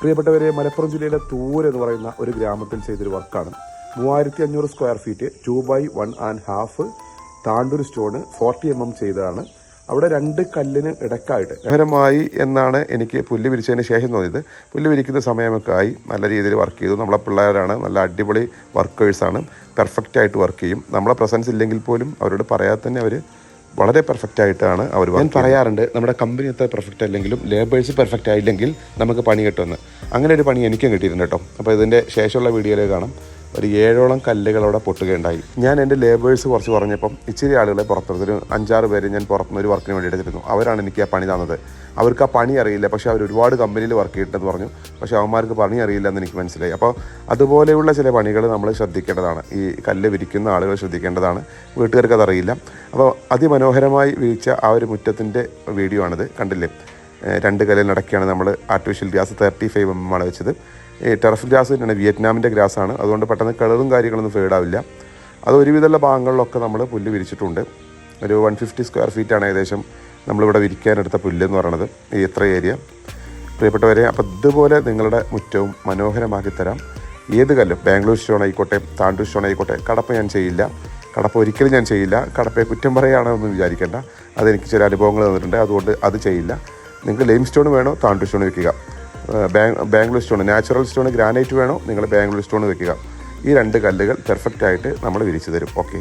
പ്രിയപ്പെട്ടവരെ, മലപ്പുറം ജില്ലയിലെ തൂർ എന്ന് പറയുന്ന ഒരു ഗ്രാമത്തിൽ ചെയ്തൊരു വർക്കാണ്. 3500 square feet 2x1.5 Tandur stone 40 mm ചെയ്തതാണ്. അവിടെ 2 കല്ലിന് ഇടക്കായിട്ട് മനോഹരമായി എന്നാണ് എനിക്ക് പുല്ല് വിരിച്ചതിന് ശേഷം തോന്നിയത്. പുല്ല് വിരിക്കുന്ന സമയമൊക്കെ ആയി നല്ല രീതിയിൽ വർക്ക് ചെയ്തു. നമ്മളെ പിള്ളേരാണ്, നല്ല അടിപൊളി വർക്കേഴ്സാണ്, പെർഫെക്റ്റായിട്ട് വർക്ക് ചെയ്യും. നമ്മളെ പ്രസൻസ് ഇല്ലെങ്കിൽ പോലും അവരോട് പറയാതെ തന്നെ അവർ വളരെ പെർഫെക്റ്റ് ആയിട്ടാണ് അവർ. ഞാൻ പറയാറുണ്ട്, നമ്മുടെ കമ്പനി എത്ര പെർഫെക്റ്റ് അല്ലെങ്കിലും ലേബേഴ്സ് പെർഫെക്റ്റ് ആയില്ലെങ്കിൽ നമുക്ക് പണി കിട്ടുമെന്ന്. അങ്ങനെ ഒരു പണി എനിക്കും കിട്ടിയിട്ടുണ്ട് കേട്ടോ. അപ്പോൾ ഇതിൻ്റെ ശേഷമുള്ള വീഡിയോയിൽ കാണാം. ഒരു 7ഓളം കല്ലുകളവിടെ പൊട്ടുകയുണ്ടായി. ഞാൻ എൻ്റെ ലേബേഴ്സ് കുറച്ച് പറഞ്ഞപ്പം ഇച്ചിരി ആളുകളെ പുറത്തെടുത്തൊരു 5-6 പേര് ഞാൻ പുറത്തുനിന്ന് ഒരു വർക്കിന് വേണ്ടി എടുത്തിരുന്നു. അവരാണ് എനിക്ക് ആ പണി തന്നത്. അവർക്ക് ആ പണി അറിയില്ല, പക്ഷേ അവർ ഒരുപാട് കമ്പനിയിൽ വർക്ക് ചെയ്തിട്ടെന്ന് പറഞ്ഞു. പക്ഷേ അവന്മാർക്ക് പണി അറിയില്ല എന്ന് എനിക്ക് മനസ്സിലായി. അപ്പോൾ അതുപോലെയുള്ള ചില പണികൾ നമ്മൾ ശ്രദ്ധിക്കേണ്ടതാണ്. ഈ കല്ല് വിരിക്കുന്ന ആളുകൾ ശ്രദ്ധിക്കേണ്ടതാണ്. വീട്ടുകാർക്ക് അതറിയില്ല. അപ്പോൾ അതിമനോഹരമായി വിരിച്ച ആ ഒരു മുറ്റത്തിൻ്റെ വീഡിയോ ആണിത്. കണ്ടില്ലേ, 2 കല്ലിനടക്കാണ് നമ്മൾ ആർട്ടിഫിഷ്യൽ ഗ്രാസ് 35 mm ആണ് വെച്ചത്. ഈ ടെറഫ് ഗ്രാസ് തന്നെയാണ്, വിയറ്റ്നാമിൻ്റെ ഗ്രാസാണ്. അതുകൊണ്ട് പെട്ടെന്ന് കളറും കാര്യങ്ങളൊന്നും ഫേഡാവില്ല. അത് ഒരുവിധമുള്ള ഭാഗങ്ങളിലൊക്കെ നമ്മൾ പുല്ല് വിരിച്ചിട്ടുണ്ട്. ഒരു 150 സ്ക്വയർ ഫീറ്റാണ് ഏകദേശം നമ്മളിവിടെ വിരിക്കാനെടുത്ത പുല്ല് എന്ന് പറയുന്നത്, ഈ ഇത്ര ഏരിയ. പ്രിയപ്പെട്ടവരെ, അപ്പോൾ ഇതുപോലെ നിങ്ങളുടെ മുറ്റവും മനോഹരമാക്കി തരാം. ഏത് കല്ലും, ബാംഗ്ലൂർ സ്റ്റോൺ ആയിക്കോട്ടെ, താണ്ടൂർ സ്റ്റോൺ ആയിക്കോട്ടെ. കടപ്പ ഞാൻ ചെയ്യില്ല, കടപ്പ ഒരിക്കലും ഞാൻ ചെയ്യില്ല. കടപ്പയെ കുറ്റം പറയുകയാണെന്നൊന്നും വിചാരിക്കേണ്ട. അതെനിക്ക് ചില അനുഭവങ്ങൾ തന്നിട്ടുണ്ട്, അതുകൊണ്ട് അത് ചെയ്യില്ല. നിങ്ങൾക്ക് ലൈം സ്റ്റോൺ വേണോ താണ്ടൂർ സ്റ്റോൺ വെക്കുക, Bangalore stone, natural stone, granite വേണോ നിങ്ങൾ ബാംഗ്ലൂർ സ്റ്റോൺ വെക്കുക. ഈ 2 കല്ലുകൾ പെർഫെക്റ്റ് ആയിട്ട് നമ്മൾ വിരിച്ചു തരും. ഓക്കെ.